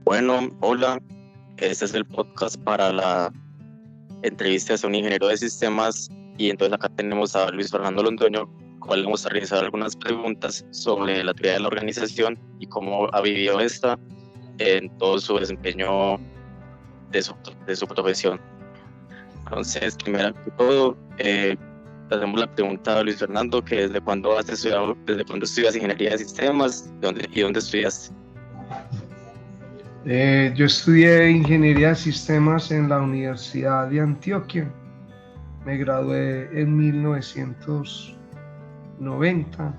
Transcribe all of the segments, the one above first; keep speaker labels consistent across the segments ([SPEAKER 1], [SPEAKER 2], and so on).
[SPEAKER 1] Bueno, hola, este es el podcast para la entrevista a un ingeniero de sistemas y entonces acá tenemos a Luis Fernando Londoño, cual vamos a realizar algunas preguntas sobre la teoría de la organización y cómo ha vivido esta en todo su desempeño de su profesión. Entonces, primero que todo, hacemos la pregunta a Luis Fernando, que desde cuándo estudias ingeniería de sistemas y dónde estudiaste.
[SPEAKER 2] Yo estudié ingeniería de sistemas en la Universidad de Antioquia. Me gradué en 1990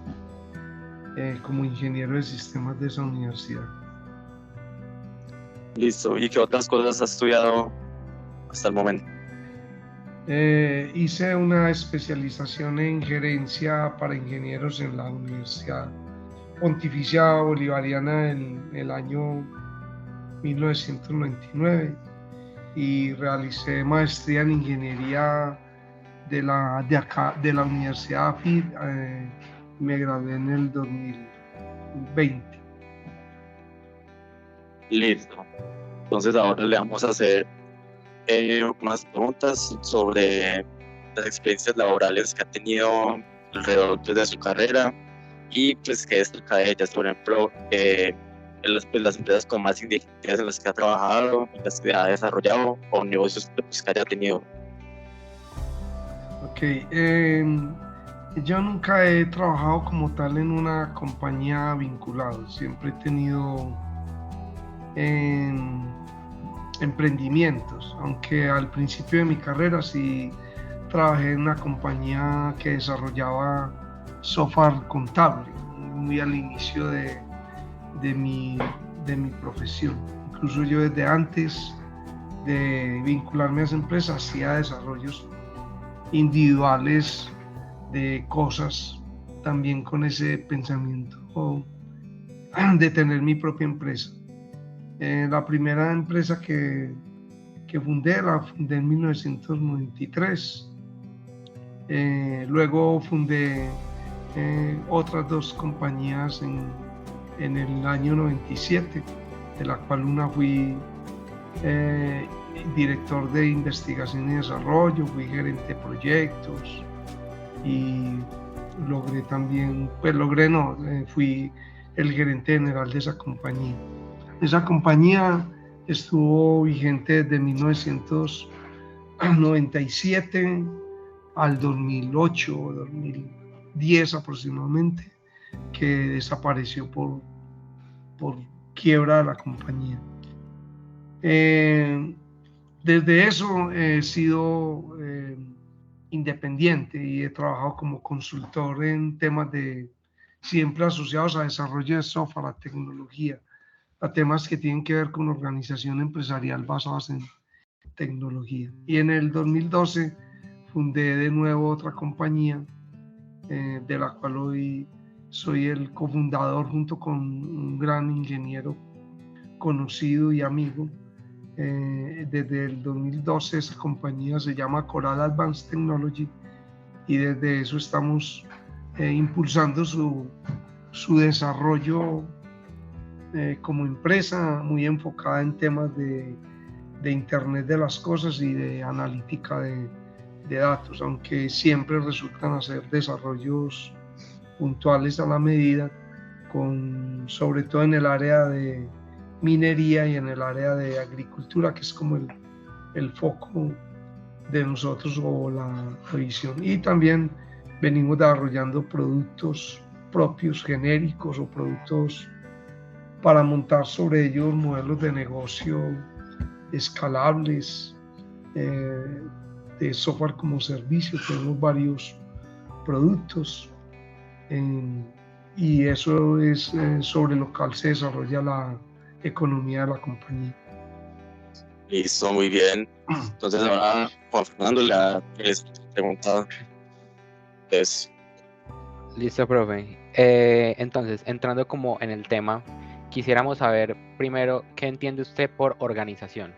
[SPEAKER 2] como ingeniero de sistemas de esa universidad.
[SPEAKER 1] Listo, ¿y qué otras cosas has estudiado hasta el momento?
[SPEAKER 2] Hice una especialización en gerencia para ingenieros en la Universidad Pontificia Bolivariana en el año 1999 y realicé maestría en ingeniería de la Universidad AFID. Me gradué en el 2020.
[SPEAKER 1] Listo. Entonces ahora le vamos a hacer unas preguntas sobre las experiencias laborales que ha tenido alrededor de su carrera y pues que destaca de ellas, por ejemplo, las empresas con más indicadores en las que ha trabajado, en las que ha desarrollado o negocios que haya tenido.
[SPEAKER 2] Ok, yo nunca he trabajado como tal en una compañía vinculada, siempre he tenido emprendimientos, aunque al principio de mi carrera sí trabajé en una compañía que desarrollaba software contable, muy al inicio de mi profesión. Incluso yo desde antes de vincularme a esa empresa hacía desarrollos individuales de cosas, también con ese pensamiento de tener mi propia empresa. La primera empresa que fundé, la fundé en 1993. Luego fundé otras dos compañías en el año 97, de la cual una fui director de investigación y desarrollo, fui gerente de proyectos y fui el gerente general de esa compañía. Esa compañía estuvo vigente desde 1997 al 2008 o 2010 aproximadamente, que desapareció por quiebra de la compañía. Desde eso he sido independiente y he trabajado como consultor en temas siempre asociados a desarrollo de software, a tecnología, a temas que tienen que ver con organización empresarial basadas en tecnología. Y en el 2012 fundé de nuevo otra compañía de la cual hoy soy el cofundador junto con un gran ingeniero conocido y amigo. Desde el 2012 esa compañía se llama Coral Advanced Technology y desde eso estamos impulsando su desarrollo como empresa muy enfocada en temas de Internet de las cosas y de analítica de datos, aunque siempre resultan ser desarrollos puntuales a la medida, sobre todo en el área de minería y en el área de agricultura, que es como el foco de nosotros o la visión. Y también venimos desarrollando productos propios, genéricos o productos para montar sobre ellos modelos de negocio escalables, de software como servicio. Tenemos varios productos y eso es sobre lo cual se desarrolla la economía de la compañía.
[SPEAKER 1] Listo, muy bien. Entonces ahora Juan Fernando le ha preguntado eso.
[SPEAKER 3] Listo, profe. Entonces, entrando como en el tema, quisiéramos saber primero qué entiende usted por organización.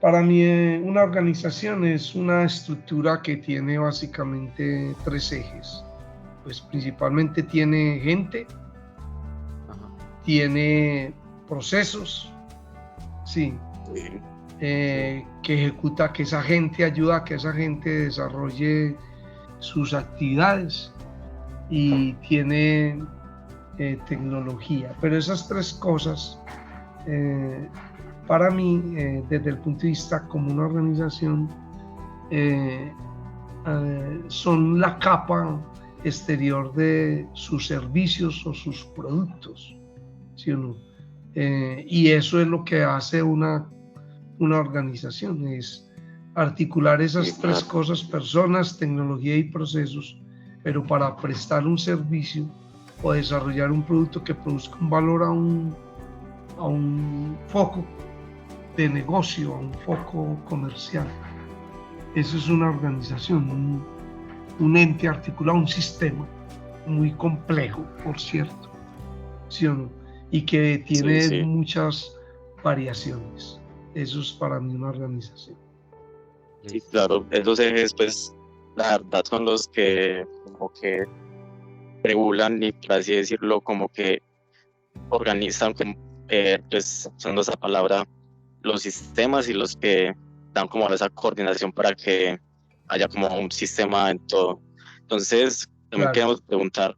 [SPEAKER 2] Para mí, una organización es una estructura que tiene básicamente tres ejes. Pues principalmente tiene gente, tiene procesos, sí, que ejecuta, que esa gente ayuda a que esa gente desarrolle sus actividades, y tiene tecnología. Pero esas tres cosas, para mí, desde el punto de vista como una organización, son la capa exterior de sus servicios o sus productos, ¿sí o no? Y eso es lo que hace una organización, es articular esas tres cosas: personas, tecnología y procesos, pero para prestar un servicio o desarrollar un producto que produzca un valor a un foco de negocio, a un foco comercial. Eso es una organización, un ente articulado, un sistema muy complejo, por cierto, ¿sí o no? Y que tiene muchas variaciones. Eso es para mí una organización.
[SPEAKER 1] Sí, claro, esos ejes, pues, la verdad son los que como que regulan y, por así decirlo, como que organizan, pues, usando esa palabra, los sistemas, y los que dan como esa coordinación para que haya como un sistema en todo. Entonces, también queríamos preguntar,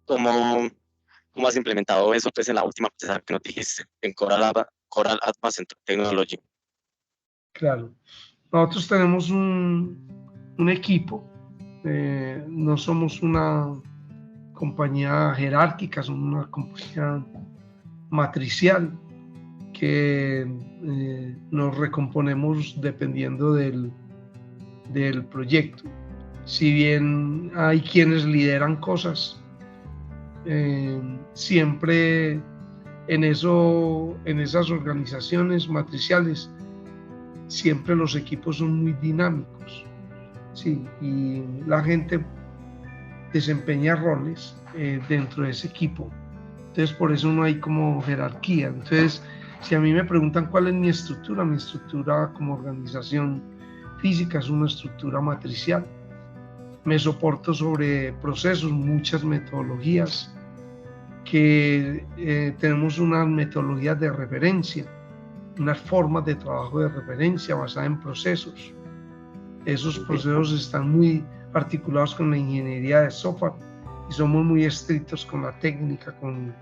[SPEAKER 1] ¿cómo has implementado eso, pues, en la última empresa que nos dijiste, en Coral Advanced Technology?
[SPEAKER 2] Claro. Nosotros tenemos un equipo, no somos una compañía jerárquica, somos una compañía matricial que nos recomponemos dependiendo del proyecto. Si bien hay quienes lideran cosas, siempre en esas organizaciones matriciales, siempre los equipos son muy dinámicos, sí, y la gente desempeña roles dentro de ese equipo. Entonces, por eso no hay como jerarquía. Entonces, si a mí me preguntan cuál es mi estructura como organización física es una estructura matricial. Me soporto sobre procesos, muchas metodologías, que tenemos unas metodologías de referencia, unas formas de trabajo de referencia basadas en procesos. Esos procesos están muy articulados con la ingeniería de software y somos muy estrictos con la técnica, con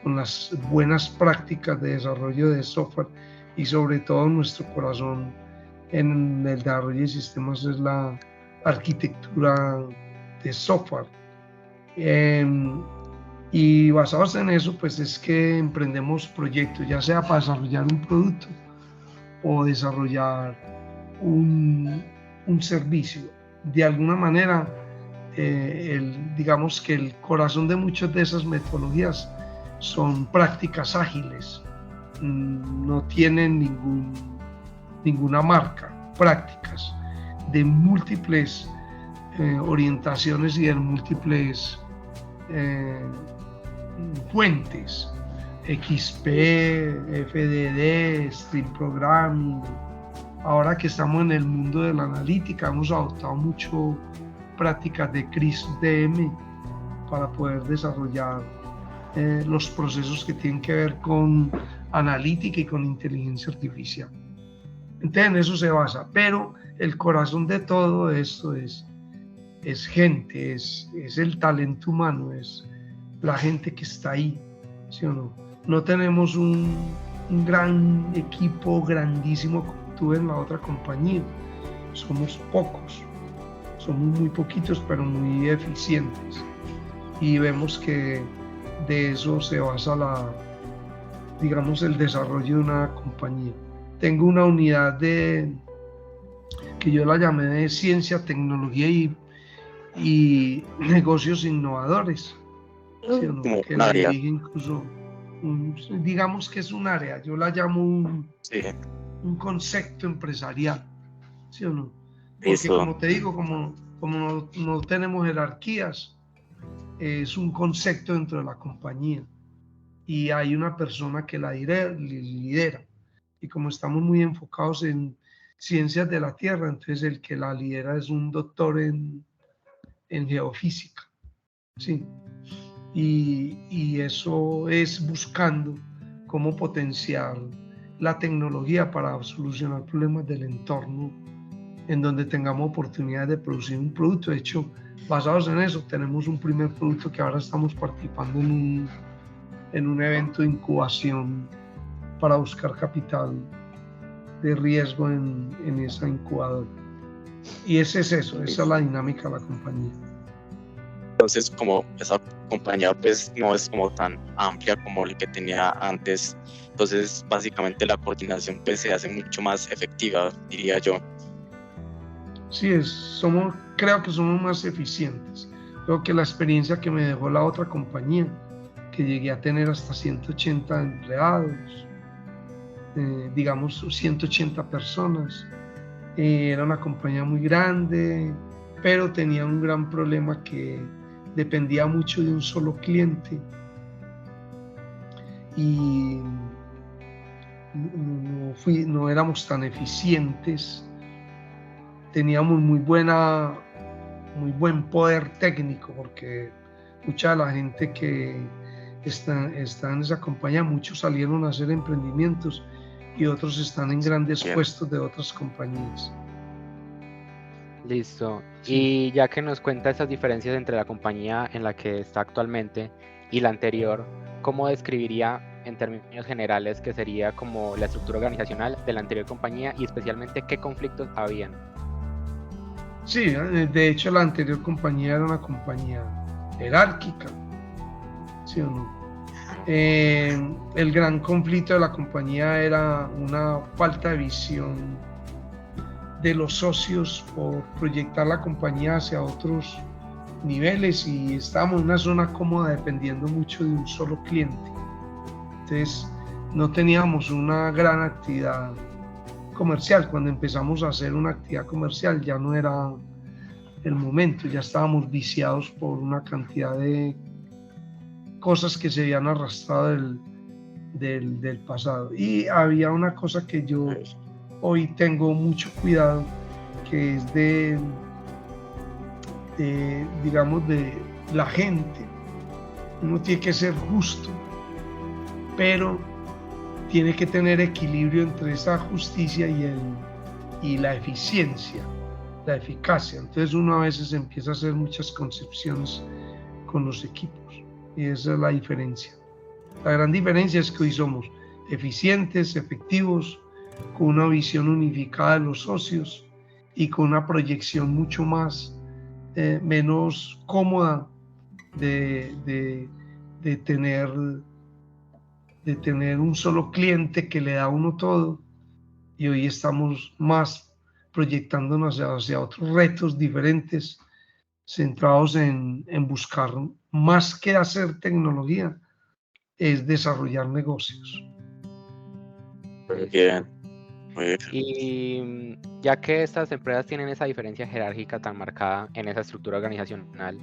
[SPEAKER 2] las buenas prácticas de desarrollo de software, y sobre todo nuestro corazón en el desarrollo de sistemas es la arquitectura de software. Y basados en eso, pues es que emprendemos proyectos, ya sea para desarrollar un producto o desarrollar un servicio. De alguna manera, digamos que el corazón de muchas de esas metodologías son prácticas ágiles, no tienen ninguna marca, prácticas de múltiples orientaciones y de múltiples fuentes: XP, FDD, Stream Programming. Ahora que estamos en el mundo de la analítica, hemos adoptado mucho prácticas de CRISP-DM para poder desarrollar los procesos que tienen que ver con analítica y con inteligencia artificial. Entonces en eso se basa, pero el corazón de todo esto es gente, es el talento humano, es la gente que está ahí, ¿sí o no? No tenemos un gran equipo grandísimo como tuve en la otra compañía, somos pocos, somos muy poquitos, pero muy eficientes, y vemos que de eso se basa digamos, el desarrollo de una compañía. Tengo una unidad que yo la llamé de ciencia, tecnología y negocios innovadores, ¿sí o no? Que la dirige incluso, digamos que es un área, yo la llamo un concepto empresarial, ¿sí o no? Porque como te digo, como no tenemos jerarquías, es un concepto dentro de la compañía y hay una persona que la lidera. Y como estamos muy enfocados en ciencias de la Tierra, entonces el que la lidera es un doctor en geofísica, ¿sí? y eso es buscando cómo potenciar la tecnología para solucionar problemas del entorno en donde tengamos oportunidad de producir un producto. De hecho, basados en eso, tenemos un primer producto que ahora estamos participando en un evento de incubación para buscar capital de riesgo en esa incubadora. Y ese es eso, esa es la dinámica de la compañía.
[SPEAKER 1] Entonces, como esa compañía pues no es como tan amplia como la que tenía antes, entonces básicamente la coordinación pues se hace mucho más efectiva, diría yo.
[SPEAKER 2] Sí, creo que somos más eficientes. Creo que la experiencia que me dejó la otra compañía, que llegué a tener hasta 180 empleados, digamos 180 personas, era una compañía muy grande, pero tenía un gran problema que dependía mucho de un solo cliente y no éramos tan eficientes. Teníamos muy buen poder técnico, porque mucha de la gente que está en esa compañía, muchos salieron a hacer emprendimientos y otros están en grandes puestos de otras compañías.
[SPEAKER 3] Listo.
[SPEAKER 2] Sí.
[SPEAKER 3] Y ya que nos cuenta esas diferencias entre la compañía en la que está actualmente y la anterior, ¿cómo describiría en términos generales qué sería como la estructura organizacional de la anterior compañía y especialmente qué conflictos habían?
[SPEAKER 2] Sí, de hecho la anterior compañía era una compañía jerárquica, ¿sí o no? El gran conflicto de la compañía era una falta de visión de los socios por proyectar la compañía hacia otros niveles, y estábamos en una zona cómoda dependiendo mucho de un solo cliente. Entonces no teníamos una gran actividad comercial. Cuando empezamos a hacer una actividad comercial ya no era el momento, ya estábamos viciados por una cantidad de cosas que se habían arrastrado del pasado. Y había una cosa que yo hoy tengo mucho cuidado, que es digamos, de la gente. Uno tiene que ser justo, pero tiene que tener equilibrio entre esa justicia y la eficiencia, la eficacia. Entonces uno a veces empieza a hacer muchas concepciones con los equipos, y esa es la diferencia. La gran diferencia es que hoy somos eficientes, efectivos, con una visión unificada de los socios y con una proyección mucho menos cómoda de tener un solo cliente que le da a uno todo, y hoy estamos más proyectándonos hacia otros retos diferentes, centrados en buscar más que hacer tecnología, es desarrollar negocios.
[SPEAKER 1] Muy bien.
[SPEAKER 3] Y ya que estas empresas tienen esa diferencia jerárquica tan marcada en esa estructura organizacional,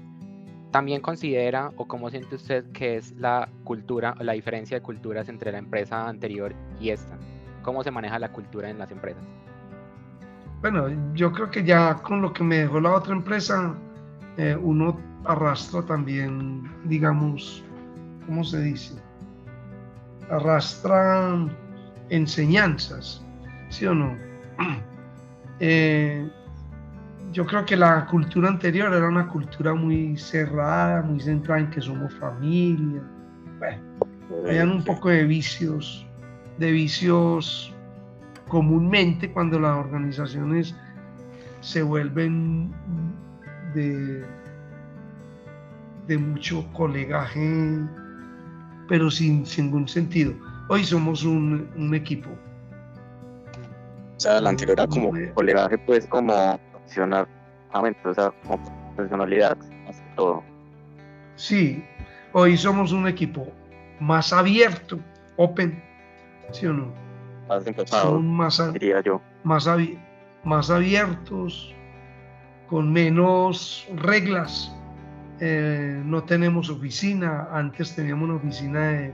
[SPEAKER 3] ¿también considera o cómo siente usted que es la cultura o la diferencia de culturas entre la empresa anterior y esta? ¿Cómo se maneja la cultura en las empresas?
[SPEAKER 2] Bueno, yo creo que ya con lo que me dejó la otra empresa, uno arrastra también, digamos, ¿cómo se dice? Arrastra enseñanzas, ¿sí o no? Yo creo que la cultura anterior era una cultura muy cerrada, muy centrada en que somos familia. Bueno, habían un poco de vicios comúnmente cuando las organizaciones se vuelven de mucho colegaje, pero sin ningún sentido. Hoy somos un equipo.
[SPEAKER 1] O sea, la anterior era como colegaje, pues como funcionalmente, o sea, como personalidad, más que todo.
[SPEAKER 2] Sí, hoy somos un equipo más abierto, open, ¿sí o no?
[SPEAKER 1] Más empezado, diría yo.
[SPEAKER 2] Más abiertos, con menos reglas. No tenemos oficina. Antes teníamos una oficina de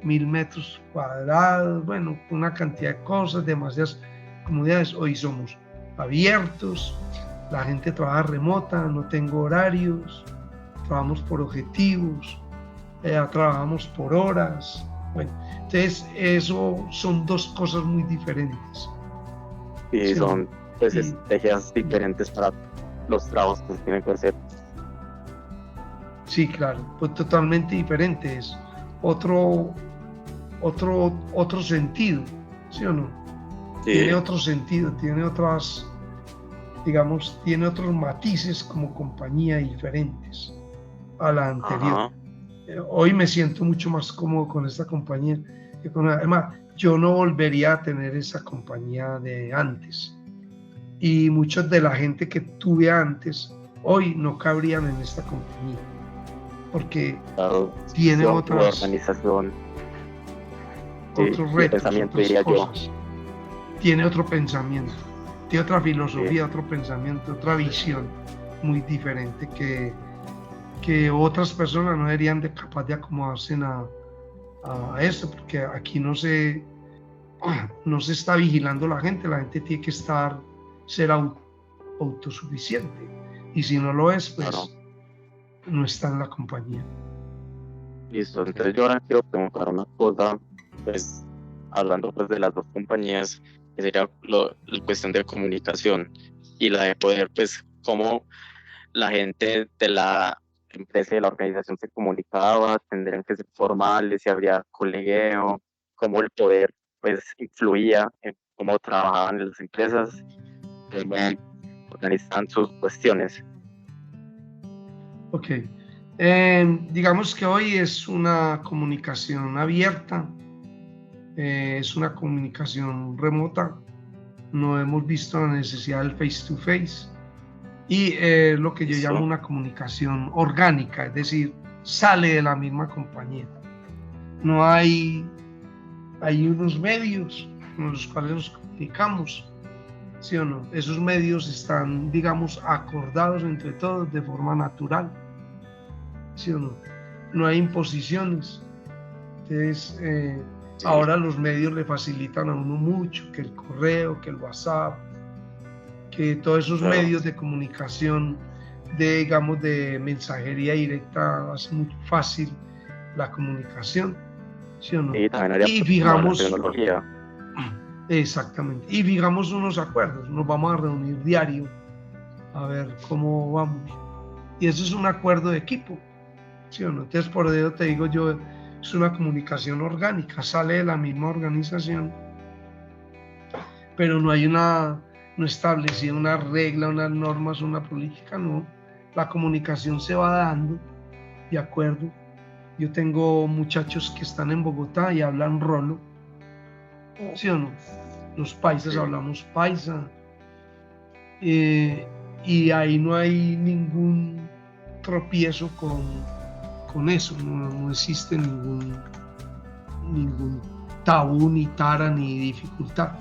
[SPEAKER 2] 1000 metros cuadrados, bueno, una cantidad de cosas, demasiadas comodidades. Hoy somos abiertos, la gente trabaja remota, no tengo horarios, trabajamos por objetivos, trabajamos por horas. Bueno, entonces eso son dos cosas muy diferentes.
[SPEAKER 1] Y
[SPEAKER 2] Sí,
[SPEAKER 1] son pues
[SPEAKER 2] y-
[SPEAKER 1] estrategias diferentes para los trabajos que tienen que hacer.
[SPEAKER 2] sí, claro, pues totalmente diferente. Es otro, otro sentido, ¿sí o no? Tiene
[SPEAKER 1] Sí,
[SPEAKER 2] otro sentido, tiene otras, digamos, tiene otros matices como compañía diferentes a la anterior.
[SPEAKER 1] ajá,
[SPEAKER 2] Hoy me siento mucho más cómodo con esta compañía que con la, además, yo no volvería a tener esa compañía de antes. Y muchos de la gente que tuve antes, hoy no cabrían en esta compañía, porque
[SPEAKER 1] claro,
[SPEAKER 2] tiene
[SPEAKER 1] gestión,
[SPEAKER 2] otras,
[SPEAKER 1] organización, sí,
[SPEAKER 2] otros
[SPEAKER 1] y
[SPEAKER 2] retos,
[SPEAKER 1] pensamiento
[SPEAKER 2] otras
[SPEAKER 1] diría yo.
[SPEAKER 2] cosas. Tiene otro pensamiento, tiene otra
[SPEAKER 1] Sí,
[SPEAKER 2] filosofía, otro pensamiento, otra visión muy diferente que otras personas no serían de capaz de acomodarse a esto, porque aquí no se está vigilando la gente tiene que ser autosuficiente. Y si no lo es,
[SPEAKER 1] claro.
[SPEAKER 2] pues no está en la compañía.
[SPEAKER 1] Listo,
[SPEAKER 3] Ok.
[SPEAKER 1] entonces yo ahora quiero preguntar una cosa, pues hablando pues de las dos compañías, que sería la cuestión de comunicación y la de poder, pues cómo la gente de la empresa y de la organización se comunicaba, tendrían que ser formales, si habría colegueo, cómo el poder pues influía en cómo trabajaban en las empresas, cómo organizaban sus cuestiones.
[SPEAKER 2] Ok. Digamos que hoy es una comunicación abierta, es una comunicación remota. No hemos visto la necesidad del face to face. Y lo que yo llamo
[SPEAKER 1] Eso,
[SPEAKER 2] una comunicación orgánica, es decir, sale de la misma compañía. No hay unos medios con los cuales nos comunicamos, ¿sí o no? Esos medios están, digamos, acordados entre todos de forma natural, ¿sí o no? No hay imposiciones. Entonces,
[SPEAKER 1] sí,
[SPEAKER 2] ahora los medios le facilitan a uno mucho, que el correo, que el WhatsApp, que todos esos
[SPEAKER 1] claro.
[SPEAKER 2] medios de comunicación, digamos, de mensajería directa, hace muy fácil la comunicación, ¿sí o no?
[SPEAKER 1] Y también haría
[SPEAKER 2] Y
[SPEAKER 1] parte como de la
[SPEAKER 2] fijamos,
[SPEAKER 1] tecnología.
[SPEAKER 2] exactamente, y fijamos unos acuerdos, nos vamos a reunir diario a ver cómo vamos. Y eso es un acuerdo de equipo, ¿sí o no? Entonces, por ello te digo yo, es una comunicación orgánica, sale de la misma organización, pero no establecida una regla, unas normas, una política, no. La comunicación se va dando de acuerdo. Yo tengo muchachos que están en Bogotá y hablan rolo, ¿sí o no? Los paisas
[SPEAKER 1] Sí,
[SPEAKER 2] hablamos paisa, eh, y ahí no hay ningún tropiezo con eso, no existe ningún tabú, ni tara, ni dificultad,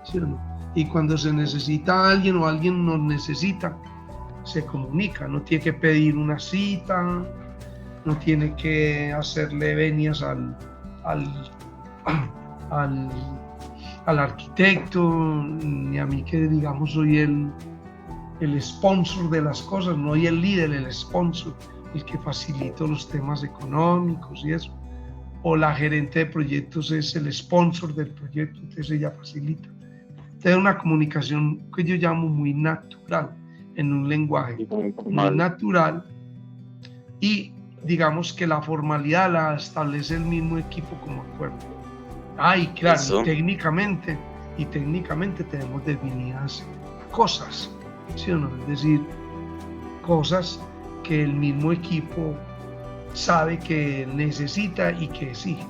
[SPEAKER 2] ¿sí o no? Y cuando se necesita a alguien o alguien nos necesita, se comunica, no tiene que pedir una cita, no tiene que hacerle venias al, al, al arquitecto, ni a mí que digamos soy el sponsor de las cosas, no soy el líder, el sponsor, el que facilita los temas económicos y eso. O la gerente de proyectos es el sponsor del proyecto, entonces ella facilita. Entonces una comunicación que yo llamo muy natural, en un lenguaje
[SPEAKER 1] y muy
[SPEAKER 2] muy
[SPEAKER 1] informal.
[SPEAKER 2] natural, y digamos que la formalidad la establece el mismo equipo como acuerdo. Y claro,
[SPEAKER 1] Eso,
[SPEAKER 2] y técnicamente tenemos definidas cosas, ¿sí o no? Es decir, cosas que el mismo equipo sabe que necesita y que exige.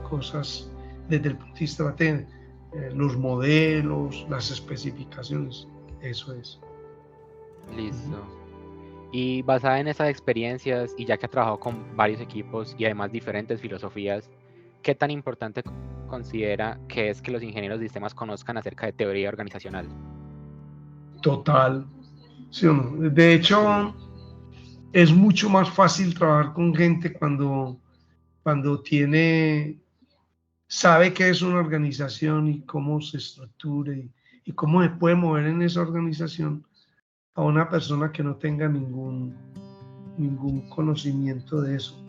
[SPEAKER 2] Cosas desde el punto de vista de los modelos, las especificaciones, eso es.
[SPEAKER 3] Listo. Y basada en esas experiencias y ya que ha trabajado con varios equipos y además diferentes filosofías, ¿qué tan importante considera que es que los ingenieros de sistemas conozcan acerca de teoría organizacional?
[SPEAKER 2] Total, ¿sí o no? De hecho, es mucho más fácil trabajar con gente cuando sabe qué es una organización y cómo se estructura y cómo se puede mover en esa organización a una persona que no tenga ningún conocimiento de eso.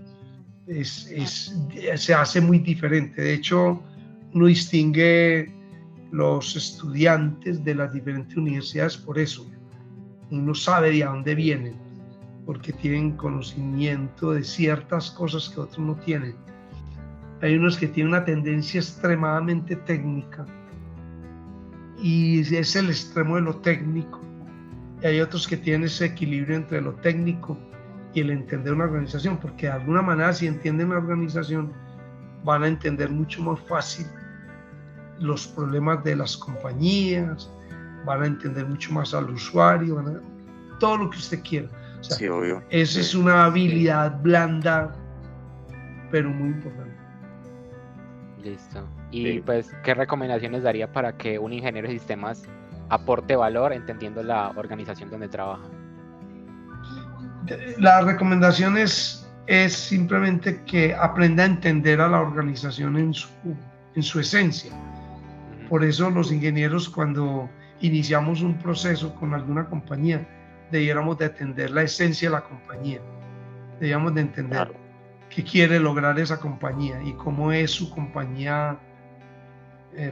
[SPEAKER 2] se hace muy diferente. De hecho, uno distingue los estudiantes de las diferentes universidades por eso. Uno sabe de dónde vienen, porque tienen conocimiento de ciertas cosas que otros no tienen. Hay unos que tienen una tendencia extremadamente técnica y es el extremo de lo técnico, y hay otros que tienen ese equilibrio entre lo técnico y el entender una organización, porque de alguna manera, si entienden una organización, van a entender mucho más fácil los problemas de las compañías, van a entender mucho más al usuario, todo lo que usted quiera. O sea,
[SPEAKER 1] Sí, obvio.
[SPEAKER 2] Esa es una habilidad blanda, pero muy importante.
[SPEAKER 3] Listo. Y pues, ¿qué recomendaciones daría para que un ingeniero de sistemas aporte valor entendiendo la organización donde trabaja?
[SPEAKER 2] La recomendación es simplemente que aprenda a entender a la organización en su esencia. Por eso los ingenieros, cuando iniciamos un proceso con alguna compañía, debiéramos de entender la esencia de la compañía. Debíamos de entender qué quiere lograr esa compañía y cómo es su compañía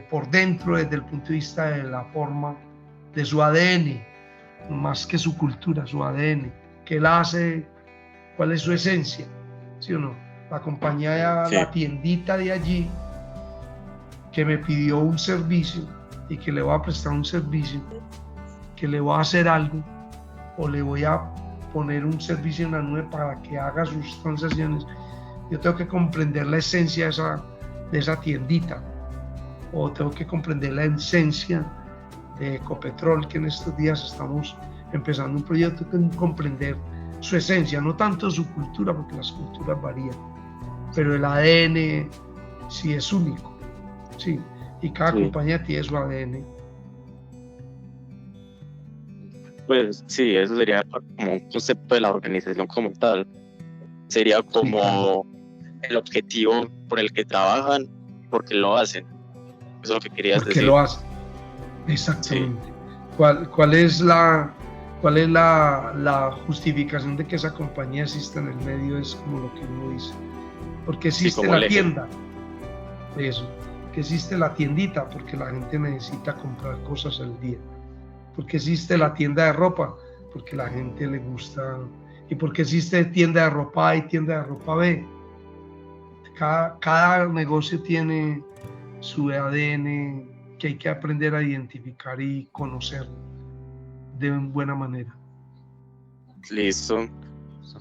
[SPEAKER 2] por dentro, desde el punto de vista de la forma, de su ADN, más que su cultura, su ADN, qué la hace, cuál es su esencia, ¿sí o no? La compañía,
[SPEAKER 1] sí.
[SPEAKER 2] La tiendita de allí, que me pidió un servicio y que le voy a prestar un servicio, que le voy a hacer algo, o le voy a poner un servicio en la nube para que haga sus transacciones. Yo tengo que comprender la esencia de esa tiendita, o tengo que comprender la esencia de Ecopetrol, que en estos días estamos empezando un proyecto. Tengo que comprender su esencia, no tanto su cultura, porque las culturas varían, pero el ADN sí es único, sí, y cada compañía tiene su ADN.
[SPEAKER 1] Pues sí, eso sería como un concepto de la organización como tal. Sería como el objetivo por el que trabajan, porque lo hacen. Eso es lo que querías
[SPEAKER 2] porque
[SPEAKER 1] decir.
[SPEAKER 2] Porque lo hacen, exactamente. Sí. ¿Cuál es la justificación de que esa compañía exista en el medio? Es como lo que uno dice. Porque existe la tienda, eso. Que existe la tiendita, porque la gente necesita comprar cosas al día. Porque existe la tienda de ropa, porque la gente le gusta. Y porque existe tienda de ropa A y tienda de ropa B. Cada negocio tiene su ADN que hay que aprender a identificar y conocer de buena manera.
[SPEAKER 1] Listo.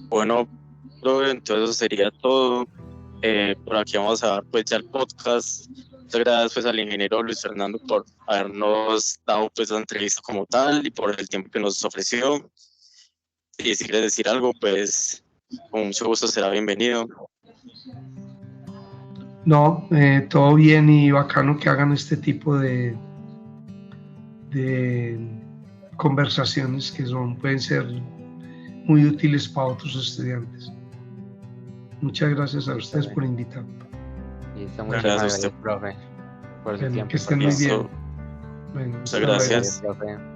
[SPEAKER 1] Bueno, entonces eso sería todo. Por aquí vamos a dar pues ya el podcast. Muchas gracias pues al ingeniero Luis Fernando por habernos dado pues la entrevista como tal y por el tiempo que nos ofreció. Y si quieres decir algo, pues con mucho gusto será bienvenido.
[SPEAKER 2] No, todo bien y bacano que hagan este tipo de conversaciones que pueden ser muy útiles para otros estudiantes. Muchas gracias a ustedes por invitarme.
[SPEAKER 3] Listo, muchas gracias, profe, por su tiempo.
[SPEAKER 2] Que estén muy bien.
[SPEAKER 1] Bueno, muchas gracias.
[SPEAKER 3] Profe.